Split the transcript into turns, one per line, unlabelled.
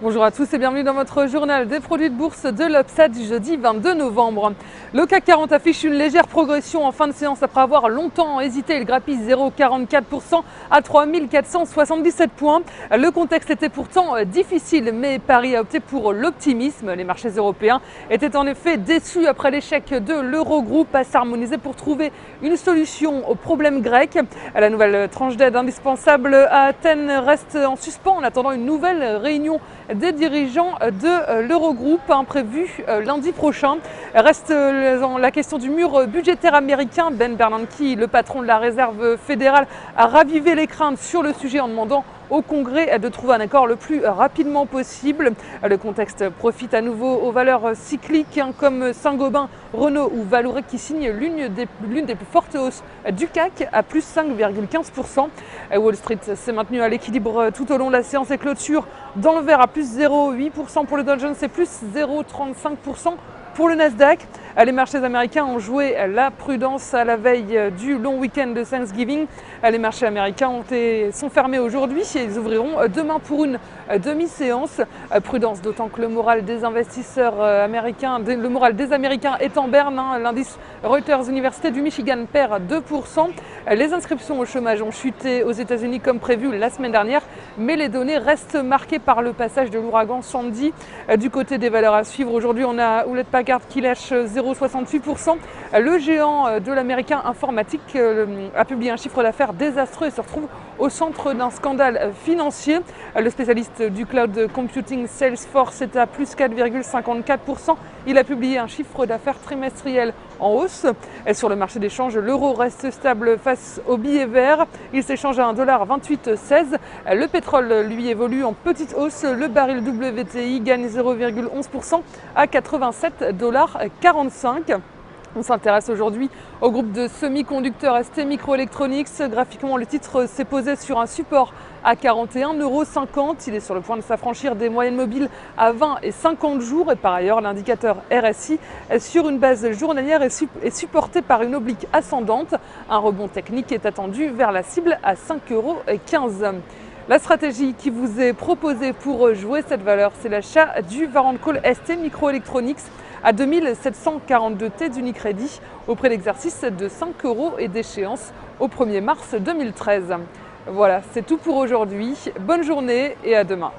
Bonjour à tous et bienvenue dans votre journal des produits de bourse de l'Upside du jeudi 22 novembre. Le CAC 40 affiche une légère progression en fin de séance après avoir longtemps hésité. Il grappille 0,44% à 3477 points. Le contexte était pourtant difficile, mais Paris a opté pour l'optimisme. Les marchés européens étaient en effet déçus après l'échec de l'Eurogroupe à s'harmoniser pour trouver une solution au problème grec. La nouvelle tranche d'aide indispensable à Athènes reste en suspens en attendant une nouvelle réunion des dirigeants de l'Eurogroupe prévue lundi prochain. Reste la question du mur budgétaire américain. Ben Bernanke, le patron de la Réserve fédérale, a ravivé les craintes sur le sujet en demandant au Congrès de trouver un accord le plus rapidement possible. Le contexte profite à nouveau aux valeurs cycliques comme Saint-Gobain, Renault ou Vallourec qui signent l'une des plus fortes hausses du CAC à plus 5,15%. Wall Street s'est maintenu à l'équilibre tout au long de la séance et clôture dans le vert à plus 0,8% pour le Dow Jones et plus 0,35% pour le Nasdaq. Les marchés américains ont joué la prudence à la veille du long week-end de Thanksgiving. Les marchés américains sont fermés aujourd'hui et ils ouvriront demain pour une demi-séance. Prudence d'autant que le moral des investisseurs américains, le moral des Américains est en berne. L'indice Reuters Université du Michigan perd 2%. Les inscriptions au chômage ont chuté aux États-Unis comme prévu la semaine dernière, mais les données restent marquées par le passage de l'ouragan Sandy. Du côté des valeurs à suivre, aujourd'hui on a Hewlett-Packard qui lâche 0,68%. Le géant de l'américain informatique a publié un chiffre d'affaires désastreux et se retrouve au centre d'un scandale financier. Le spécialiste du cloud computing Salesforce est à plus 4,54%. Il a publié un chiffre d'affaires trimestriel en hausse. Et sur le marché des changes, l'euro reste stable face au billet vert. Il s'échange à 1,2816 $. Le pétrole, lui, évolue en petite hausse. Le baril WTI gagne 0,11% à 87,45 $. On s'intéresse aujourd'hui au groupe de semi-conducteurs ST Microelectronics. Graphiquement, le titre s'est posé sur un support à 41,50 €. Il est sur le point de s'affranchir des moyennes mobiles à 20 et 50 jours. Et par ailleurs, l'indicateur RSI sur une base journalière est supporté par une oblique ascendante. Un rebond technique est attendu vers la cible à 5,15 €. La stratégie qui vous est proposée pour jouer cette valeur, c'est l'achat du Warrant Call ST Microelectronics à 2742 T d'Unicredit au prix d'exercice de 5 € et d'échéance au 1er mars 2013. Voilà, c'est tout pour aujourd'hui. Bonne journée et à demain.